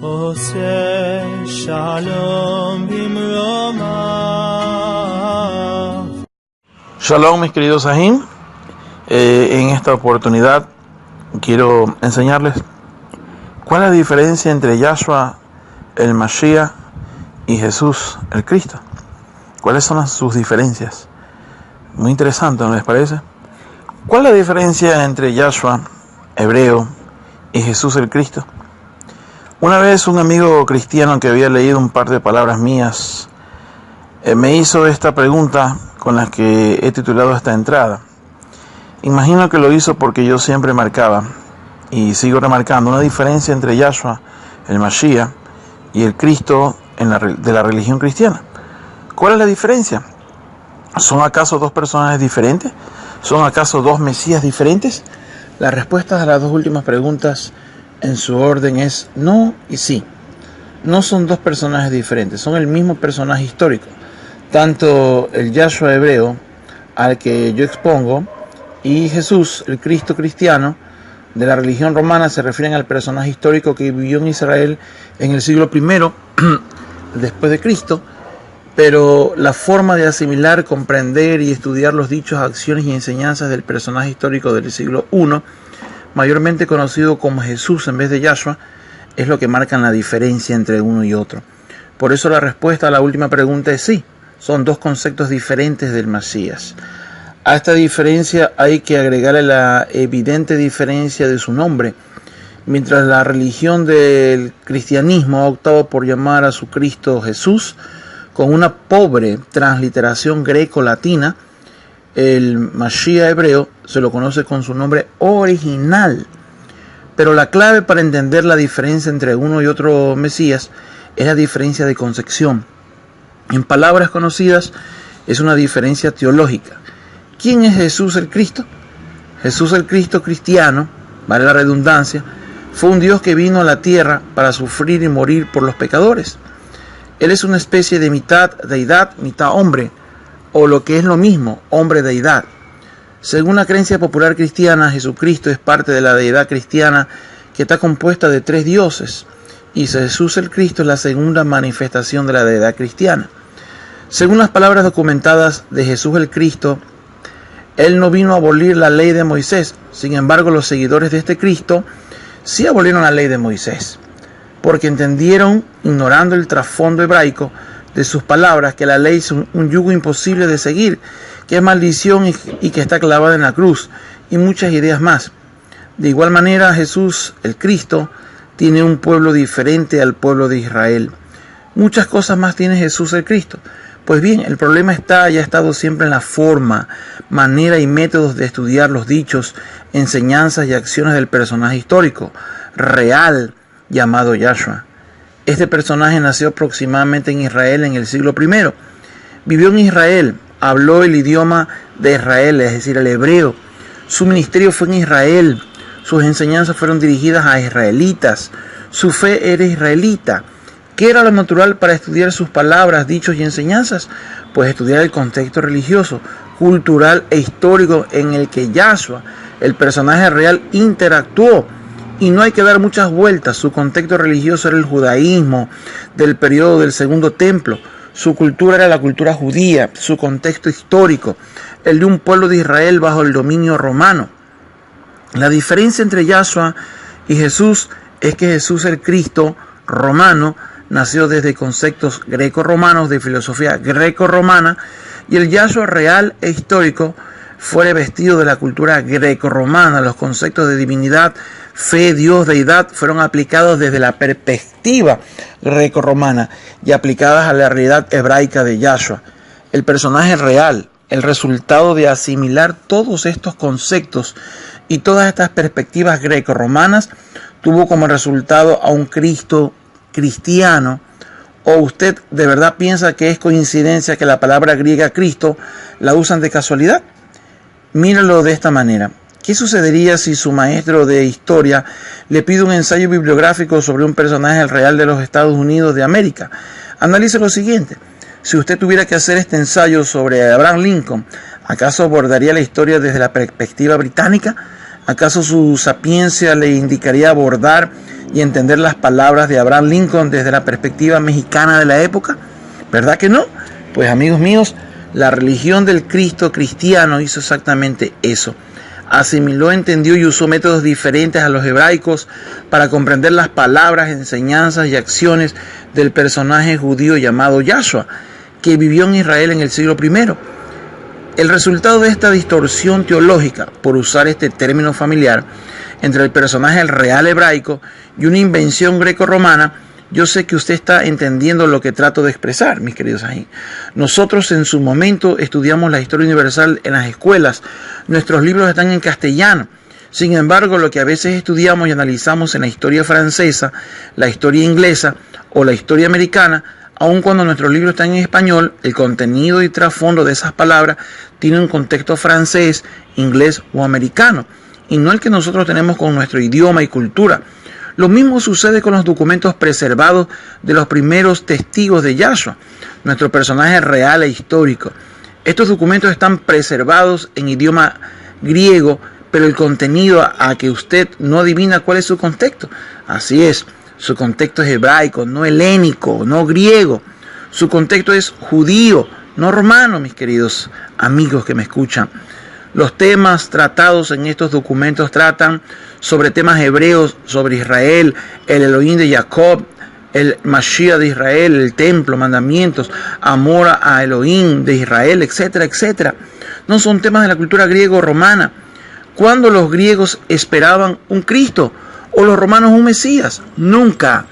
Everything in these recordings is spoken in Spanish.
עושה שלום במרומיו. Shalom, mis queridos Sahim. En esta oportunidad quiero enseñarles cuál es la diferencia entre Yahshua, el Mashiach, y Jesús, el Cristo. ¿Cuáles son sus diferencias? Muy interesante, ¿no les parece? ¿Cuál es la diferencia entre Yahshua, hebreo, y Jesús, el Cristo? Una vez un amigo cristiano que había leído un par de palabras mías me hizo esta pregunta con la que he titulado esta entrada. Imagino que lo hizo porque yo siempre marcaba y sigo remarcando una diferencia entre Yahshua, el Mashiach, y el Cristo de la religión cristiana. ¿Cuál es la diferencia? ¿Son acaso dos personajes diferentes? ¿Son acaso dos Mesías diferentes? La respuesta a las dos últimas preguntas en su orden es no y sí. No son dos personajes diferentes, son el mismo personaje histórico. Tanto el Yahshua hebreo, al que yo expongo, y Jesús, el Cristo cristiano, de la religión romana, se refieren al personaje histórico que vivió en Israel en el siglo I después de Cristo, pero la forma de asimilar, comprender y estudiar los dichos, acciones y enseñanzas del personaje histórico del siglo I, mayormente conocido como Jesús en vez de Yahshua, es lo que marca la diferencia entre uno y otro. Por eso la respuesta a la última pregunta es sí, son dos conceptos diferentes del Mesías. A esta diferencia hay que agregarle la evidente diferencia de su nombre. Mientras la religión del cristianismo ha optado por llamar a su Cristo Jesús, con una pobre transliteración greco-latina, el Mashiach hebreo se lo conoce con su nombre original. Pero la clave para entender la diferencia entre uno y otro Mesías es la diferencia de concepción. En palabras conocidas, es una diferencia teológica. ¿Quién es Jesús el Cristo? Jesús el Cristo cristiano, vale la redundancia, fue un Dios que vino a la tierra para sufrir y morir por los pecadores. Él es una especie de mitad deidad, mitad hombre, o lo que es lo mismo, hombre-deidad. Según la creencia popular cristiana, Jesucristo es parte de la deidad cristiana que está compuesta de tres dioses, y Jesús el Cristo es la segunda manifestación de la deidad cristiana. Según las palabras documentadas de Jesús el Cristo, Él no vino a abolir la ley de Moisés. Sin embargo, los seguidores de este Cristo sí abolieron la ley de Moisés, porque entendieron, ignorando el trasfondo hebraico de sus palabras, que la ley es un yugo imposible de seguir, que es maldición y que está clavada en la cruz, y muchas ideas más. De igual manera, Jesús, el Cristo, tiene un pueblo diferente al pueblo de Israel. Muchas cosas más tiene Jesús el Cristo. Pues bien, el problema y ha estado siempre en la forma, manera y métodos de estudiar los dichos, enseñanzas y acciones del personaje histórico, real, llamado Yahshua. Este personaje nació aproximadamente en Israel en el siglo I. Vivió en Israel, habló el idioma de Israel, es decir, el hebreo. Su ministerio fue en Israel, sus enseñanzas fueron dirigidas a israelitas, su fe era israelita. ¿Qué era lo natural para estudiar sus palabras, dichos y enseñanzas? Pues estudiar el contexto religioso, cultural e histórico en el que Yahshua, el personaje real, interactuó. Y no hay que dar muchas vueltas. Su contexto religioso era el judaísmo del periodo del Segundo Templo. Su cultura era la cultura judía. Su contexto histórico, el de un pueblo de Israel bajo el dominio romano. La diferencia entre Yahshua y Jesús es que Jesús, el Cristo romano, nació desde conceptos greco-romanos de filosofía greco-romana, y el Yahshua real e histórico fue vestido de la cultura greco-romana. Los conceptos de divinidad, fe, Dios, deidad fueron aplicados desde la perspectiva greco-romana y aplicadas a la realidad hebraica de Yahshua. El personaje real, el resultado de asimilar todos estos conceptos y todas estas perspectivas greco-romanas, tuvo como resultado a un Cristo cristiano. ¿O usted de verdad piensa que es coincidencia que la palabra griega Cristo la usan de casualidad? Míralo de esta manera. ¿Qué sucedería si su maestro de historia le pide un ensayo bibliográfico sobre un personaje real de los Estados Unidos de América? Analice lo siguiente. Si usted tuviera que hacer este ensayo sobre Abraham Lincoln, ¿acaso abordaría la historia desde la perspectiva británica? ¿Acaso su sapiencia le indicaría abordar y entender las palabras de Abraham Lincoln desde la perspectiva mexicana de la época? ¿Verdad que no? Pues amigos míos, la religión del Cristo cristiano hizo exactamente eso. Asimiló, entendió y usó métodos diferentes a los hebraicos para comprender las palabras, enseñanzas y acciones del personaje judío llamado Yahshua, que vivió en Israel en el siglo I. El resultado de esta distorsión teológica, por usar este término familiar, entre el personaje real hebraico y una invención greco-romana, yo sé que usted está entendiendo lo que trato de expresar, mis queridos ahí. Nosotros en su momento estudiamos la historia universal en las escuelas. Nuestros libros están en castellano. Sin embargo, lo que a veces estudiamos y analizamos en la historia francesa, la historia inglesa o la historia americana, aun cuando nuestros libros están en español, el contenido y trasfondo de esas palabras tiene un contexto francés, inglés o americano, y no el que nosotros tenemos con nuestro idioma y cultura. Lo mismo sucede con los documentos preservados de los primeros testigos de Yahshua, nuestro personaje real e histórico. Estos documentos están preservados en idioma griego, pero el contenido a que usted no adivina cuál es su contexto. Así es, su contexto es hebraico, no helénico, no griego. Su contexto es judío, no romano, mis queridos amigos que me escuchan. Los temas tratados en estos documentos tratan sobre temas hebreos, sobre Israel, el Elohim de Jacob, el Mashiach de Israel, el templo, mandamientos, amor a Elohim de Israel, etcétera, etcétera. No son temas de la cultura griego-romana. ¿Cuándo los griegos esperaban un Cristo o los romanos un Mesías? Nunca.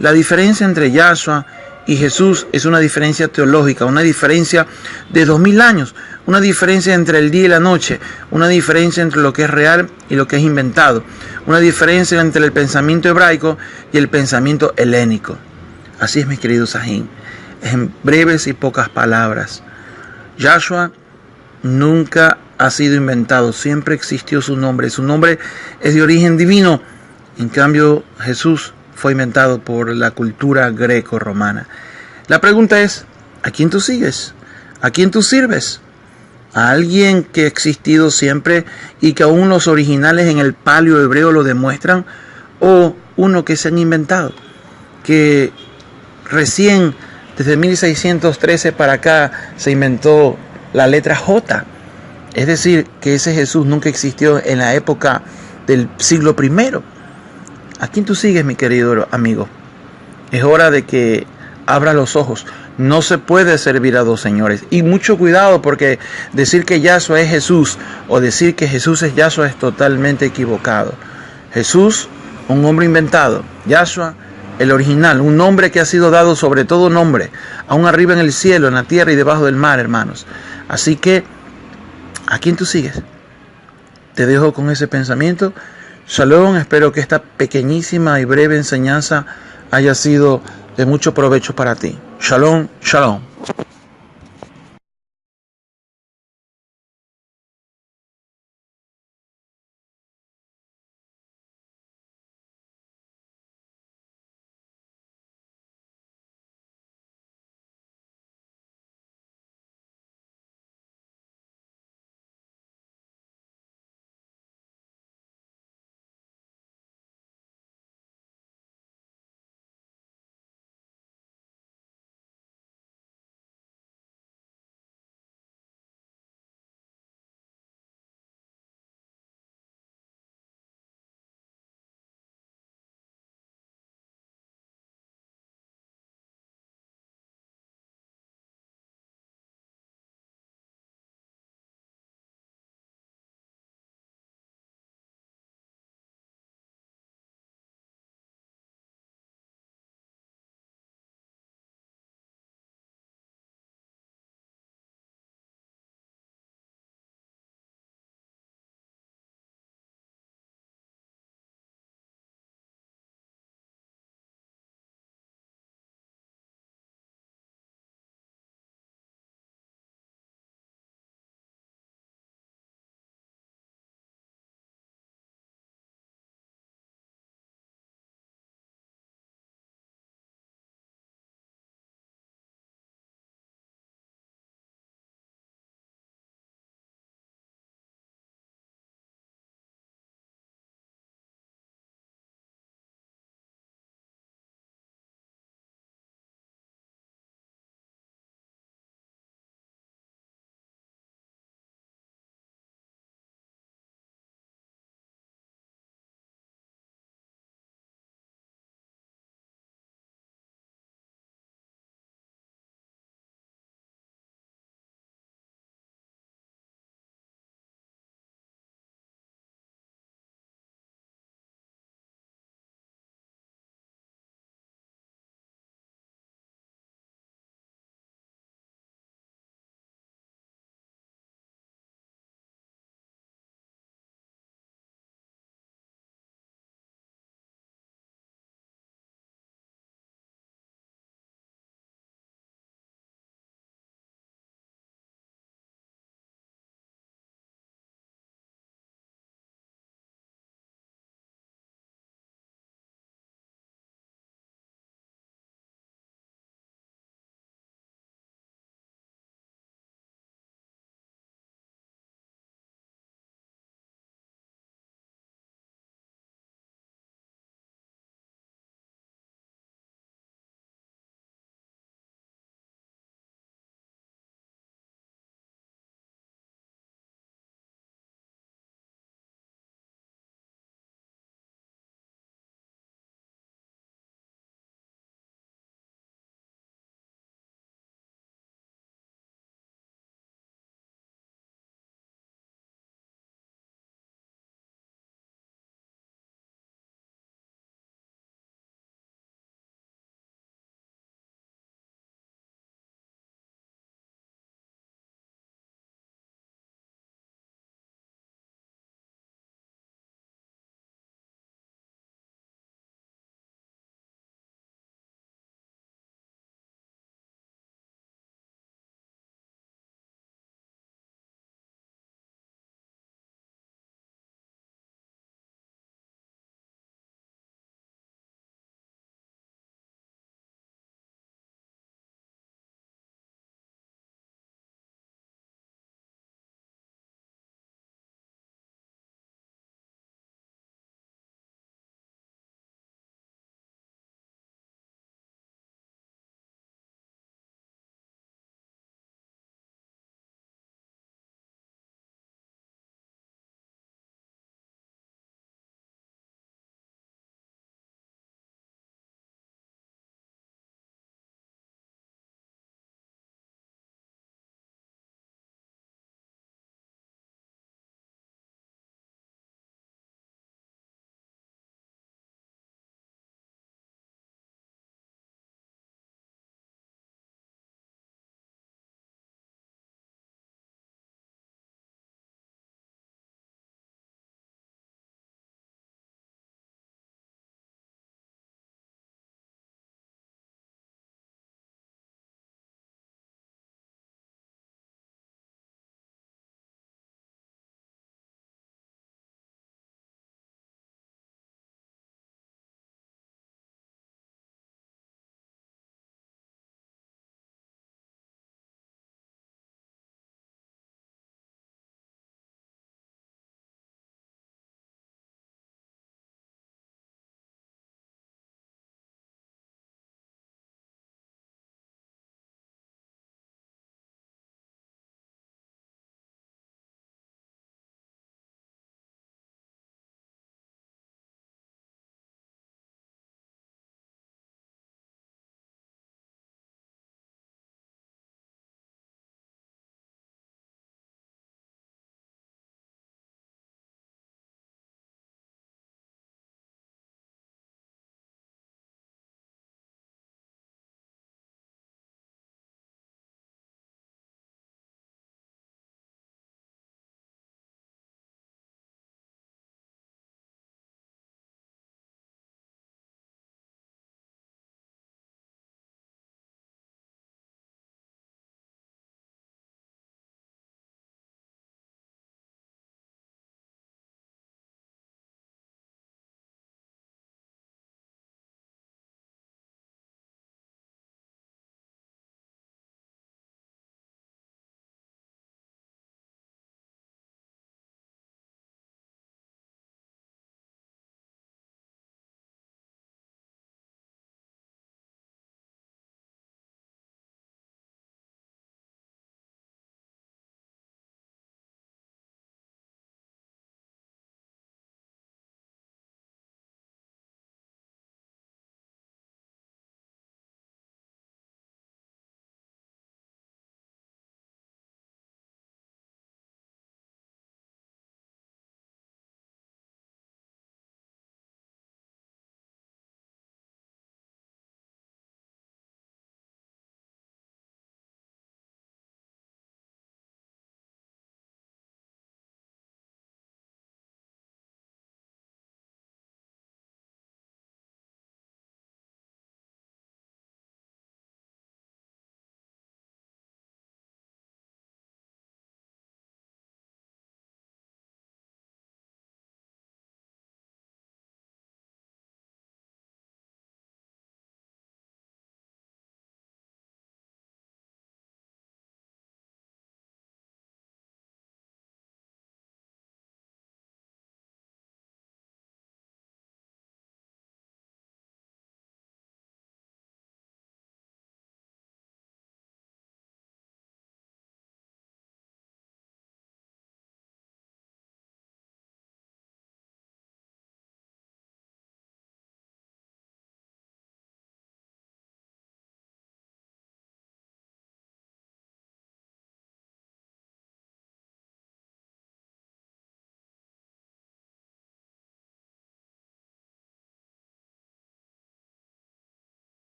La diferencia entre Yahshua y Jesús es una diferencia teológica, una diferencia de 2000 años, una diferencia entre el día y la noche, una diferencia entre lo que es real y lo que es inventado, una diferencia entre el pensamiento hebraico y el pensamiento helénico. Así es, mis queridos Sahim, en breves y pocas palabras. Yahshua nunca ha sido inventado, siempre existió su nombre es de origen divino. En cambio, Jesús fue inventado por la cultura greco-romana. La pregunta es, ¿a quién tú sigues? ¿A quién tú sirves? ¿A alguien que ha existido siempre y que aún los originales en el paleo hebreo lo demuestran? ¿O uno que se han inventado? Que recién, desde 1613 para acá, se inventó la letra J. Es decir, que ese Jesús nunca existió en la época del siglo I. ¿A quién tú sigues, mi querido amigo? Es hora de que abra los ojos. No se puede servir a dos señores. Y mucho cuidado, porque decir que Yahshua es Jesús o decir que Jesús es Yahshua es totalmente equivocado. Jesús, un hombre inventado. Yahshua, el original, un nombre que ha sido dado sobre todo nombre, aún arriba en el cielo, en la tierra y debajo del mar, hermanos. Así que, ¿a quién tú sigues? Te dejo con ese pensamiento. Shalom, espero que esta pequeñísima y breve enseñanza haya sido de mucho provecho para ti. Shalom, shalom.